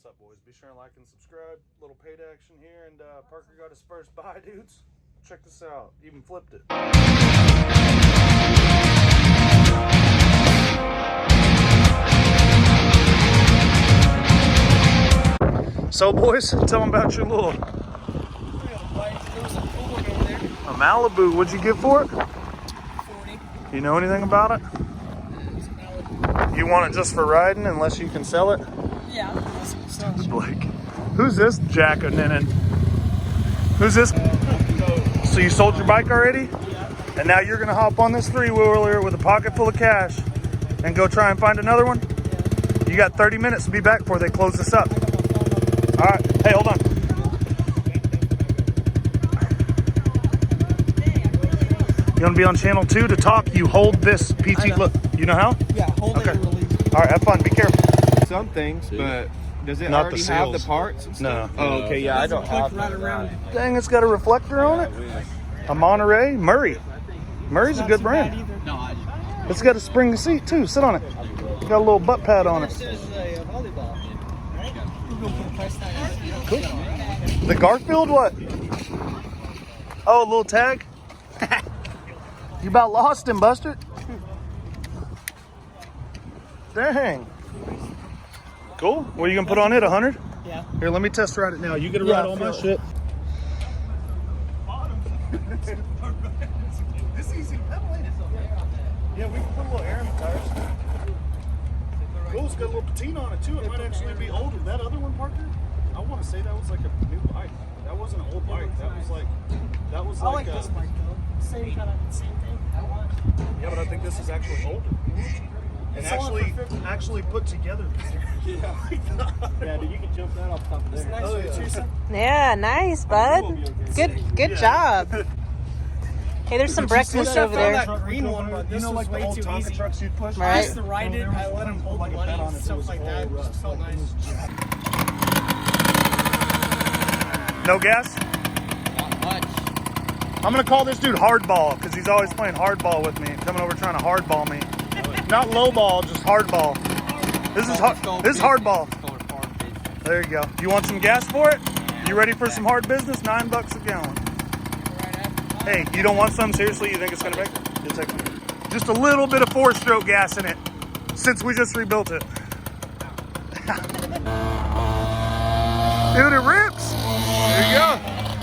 What's up, boys? Be sure and like and subscribe. Little Pate action here, and Parker got his first buy, dudes. Check this out. Even flipped it. So, boys, tell them about your little a Malibu. What'd you get for it? 40. You know anything about it? You want it just for riding, unless you can sell it? Yeah. Blake. Who's this jack-o'-ninnin'? Who's this? So you sold your bike already? Yeah. And now you're gonna hop on this three-wheeler with a pocket full of cash and go try and find another one? Yeah. You got 30 minutes to be back before they close this up. All right. Hey, hold on. You want to be on channel 2 to talk? You hold this PT. Look, you know how? Yeah, hold it and release it. All right, have fun. Be careful. Some things, but does it Not already the have the seals. parts and stuff? No. Oh, okay, yeah, I don't have Right that. around it. Dang, it's got a reflector on it. A Monterey Murray. Murray's a good brand. It's got a spring seat too. Sit on it. Got a little butt pad on it. Cool. The Garfield, what? Oh, a little tag. You about lost him, Buster. Dang. Cool. What are you gonna put on it? 100? Yeah. Here, let me test ride it now. You get to Yeah, ride all my shit. This is easy to pedal, ain't it? Yeah, we can put a little air in the tires. Cool, it's got a little patina on it too. It might actually be older. That other one, Parker, I want to say that was like a new bike. That wasn't an old bike. That was like I like this bike though. Same kind of same thing. Yeah, but I think this is actually older. And actually put together. Yeah, dude, you can jump that off top of there. Nice for Teresa. Yeah, nice, bud. Good job. Hey, there's some breakfast over there. That green one, but this was way too easy. Trucks you'd push? I Right. used to ride it. I let him hold the money and stuff like that. It just felt nice. No gas? Not much. I'm gonna call this dude hardball because he's always playing hardball with me, coming over trying to hardball me. Not low ball, just hardball. This is hardball. There you go. You want some gas for it? You ready for some hard business? $9 a gallon. Hey, you don't want some? Seriously, you think it's gonna make it? You'll take it. Just a little bit of 4-stroke gas in it, since we just rebuilt it. Dude, it rips. There you go.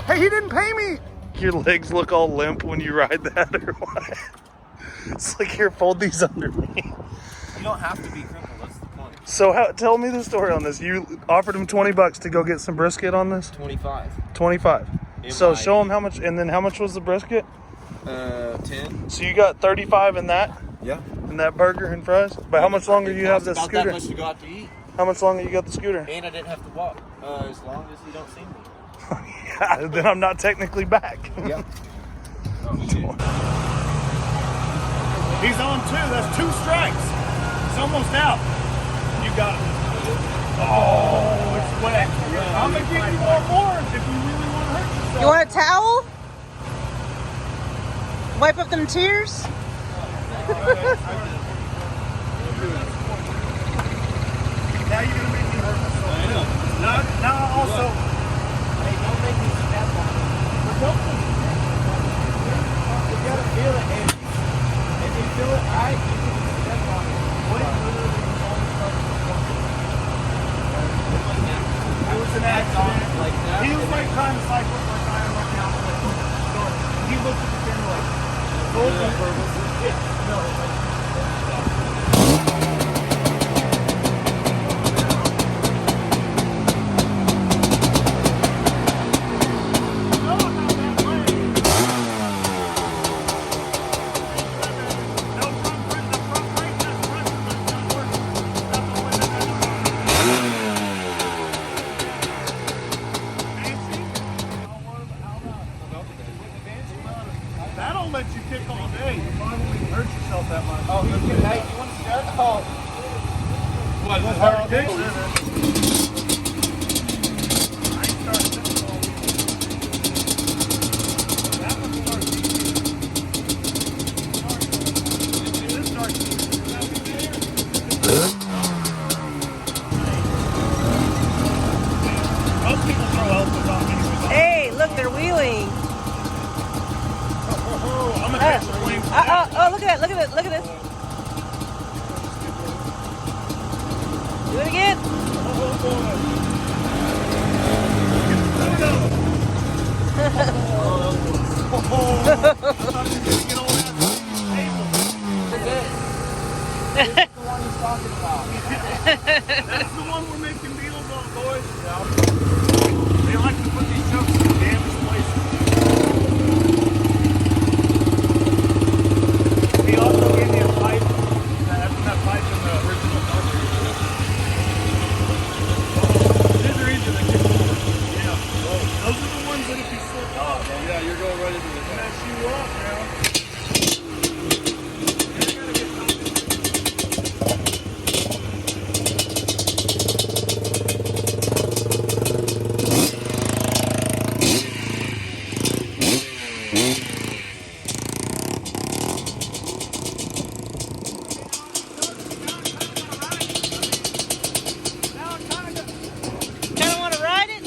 Hey, he didn't pay me. Your legs look all limp when you ride that, or what? It's like, here, fold these under me. You don't have to be crippled, that's the point. So tell me the story on this. You offered him $20 to go get some brisket on this? 25. 25. So show him how much, and then how much was the brisket? 10. So you got 35 in that? Yeah. In that burger and fries? But how much longer you have this about scooter? that much to go out to eat. How much longer you got the scooter? And I didn't have to walk. As long as you don't see me. Yeah, then I'm not technically back. Yeah. He's on 2. That's 2 strikes. It's almost out. You got it. Oh, it's wet. I'm going to give you more if you really want to hurt yourself. You want a towel? Wipe up them tears? Now you're going to make me hurt myself. Now also... Hey, don't make me step on it. You gotta feel it, and if you feel it right, you can step on it. It was an accident. Like that. He was like trying to cycle like I am right now. He looked at the camera like, "Hold on, purpose." No, that'll let you kick all day. You probably hurt yourself that much. Oh, you want to start? Oh. What, is it hard to kick? look, they're wheeling. Oh, I'm gonna catch the flame. Oh, look at that, look at it, look at this. Do it again. This is the one he's talking about. That's the one we're making deals on, boys. They like to put these jokes in the damnest places. He also gave me a pipe. That pipe in the original cover. These are easier than kick over. Yeah. Those are the ones that if you slip off, Yeah, you're going right into the mess you up, man. Kinda wanna ride it?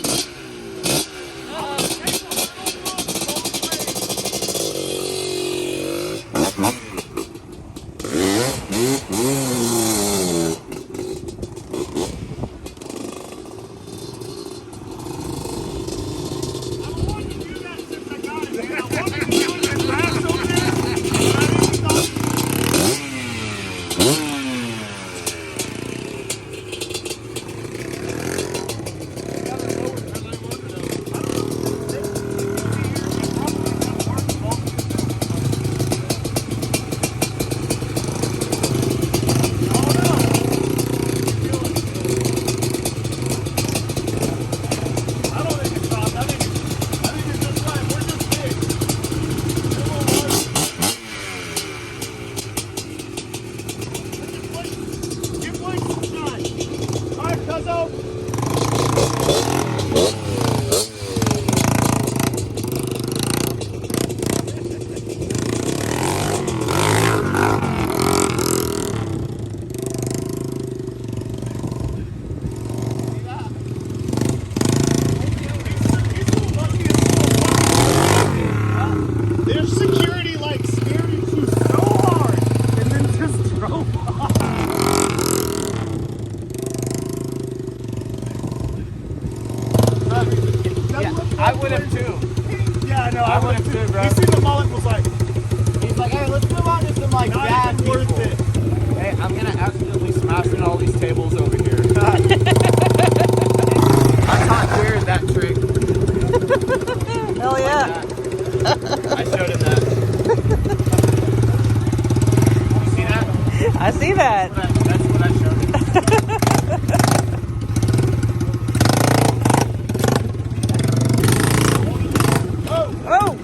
Their security like scared you so hard and then just drove off. Yeah, I would have too. Yeah, I know. I would have too, bro. You see the mullet was like, He's like, hey, let's move on to some like not bad even worth people. it. Hey, I'm gonna accidentally smash in all these tables over here. I taught Jared that trick. Hell yeah. I showed him that. You see that? I see that. That's what I showed him. Oh!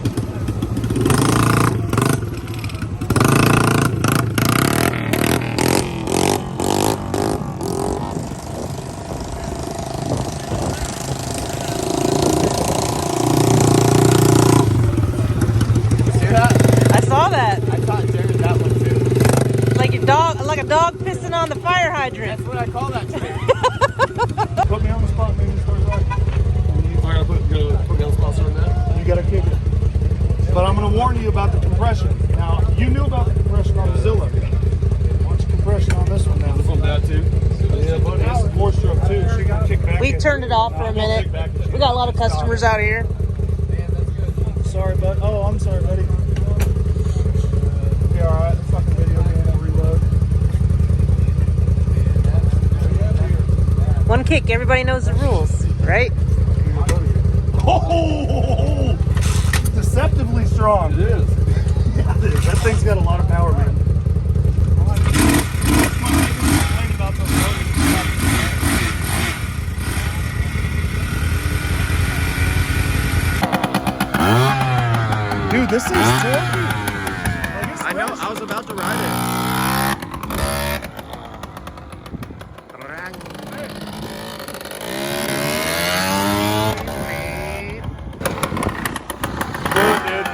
See that? I saw that. I taught Jared that one too. Like a dog pissing on the fire hydrant. That's what I call that trick. Put me on the spot, maybe start right. I gotta put me on sponsor on that. You gotta kick it. But I'm gonna warn you about the compression. Now, you knew about the compression on the Zilla. Watch the compression on this one now. This one that too. Yeah, buddy. That's a 4-stroke too. She can kick back. We turned it off for a minute. We got a lot of customers out here. Sorry, bud. Oh, I'm sorry, buddy. Be alright. The fucking video game will reload. One kick, everybody knows the rules, right? Oh! Deceptively strong. It is. Yeah, it is. That thing's got a lot of power, man. Dude, this thing's torquey. I know, I was about to ride it. Good, dude.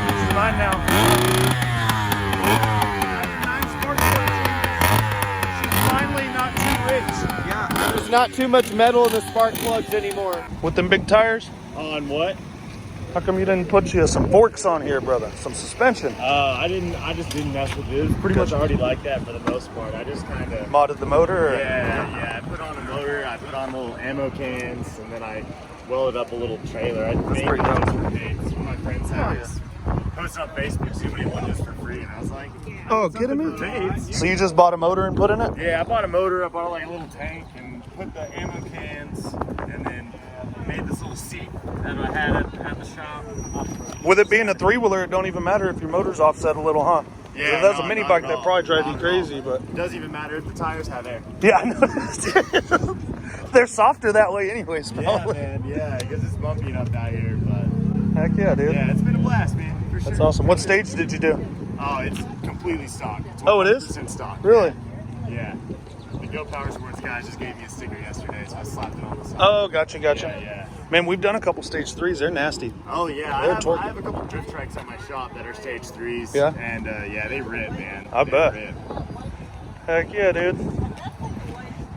This is mine now. After 9 smart changes, she's finally not too rich. Yeah, I was not too much metal in the spark plugs anymore. With them big tires? On what? How come you didn't put you some forks on here, brother? Some suspension. I just didn't mess with it. It was pretty much already like that for the most part. I just kind of Modded the motor? Or? yeah. I put on a motor. I put on little ammo cans, and then I welded up a little trailer. I made pretty it dope. just for Pates. One of my friends had this. Posted on Facebook, see what he wanted just for free, and I was like, Oh, kidding me? Pates. So you just bought a motor and put in it? Yeah, I bought a motor. I bought like a little tank and put the ammo cans, and then made this little seat that I had at the shop. With it being a 3-wheeler, it don't even matter if your motor's offset a little, huh? Yeah, If that's no, a mini not bike, at that all. probably drive you Not at crazy, all. but It doesn't even matter if the tires have air. yeah, I know. They're softer that way anyways, Yeah, probably. man, yeah, because it's bumpy enough out here, but Heck yeah, dude. yeah, it's been a blast, man, for sure. That's awesome. What stage did you do? Oh, it's completely stock. It's Oh, it is? 100% stock. Really? Yeah. The Go Power Sports guys just gave me a sticker yesterday, so I slapped it on the side. Oh, gotcha. Yeah. Man, we've done a couple stage 3s. They're nasty. Oh, yeah. They're I torquey. have a couple drift trikes at my shop that are stage 3s. Yeah? And, yeah, they rip, man. I They bet. rip, Heck yeah, dude.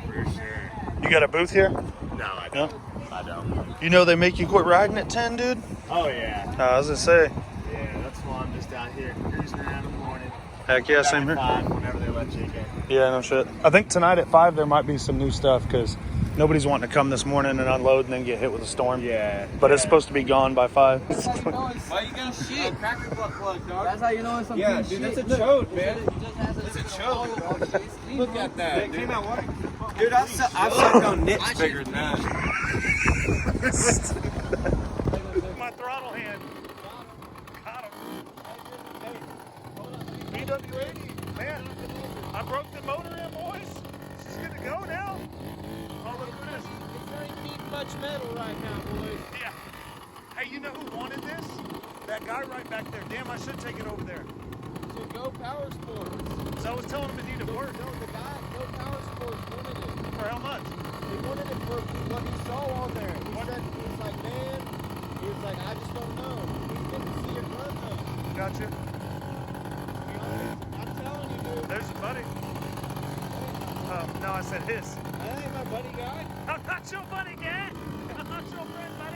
for sure. You got a booth here? No, I don't. I don't. You know they make you quit riding at 10, dude? Oh, yeah. I was gonna say. Yeah, that's why I'm just out here cruising around in the morning. Heck yeah, Back same at here. 5, whenever they let you again. Yeah, no shit. I think tonight at 5 there might be some new stuff because nobody's wanting to come this morning and unload and then get hit with a storm. Yeah. But it's supposed to be gone by 5. Why you gonna shit? Cracker plug, dog. That's how you know it's something. Yeah, dude, that's a chode, man. It's a chode. Look at that. It came out what? Dude, I've sucked on nips bigger than that. My throttle hand. Got him. BW80. Man, I broke the motor in, boys. She's good to go now. Oh, look at this. There ain't need much metal right now, boys. Yeah. Hey, you know who wanted this? That guy right back there. Damn, I should take it over there. To Go Power Sports. So I was telling him it needed work. No, the guy at Go Power Sports wanted it. For how much? He wanted it for what he saw on there. He said, he was like, man, he was like, I just don't know. He's getting to see your run though. Gotcha. To be honest, I'm telling you, dude. There's your buddy. No, I said his. That ain't my buddy guy. I'm not your buddy, guy. I'm not your friend, buddy.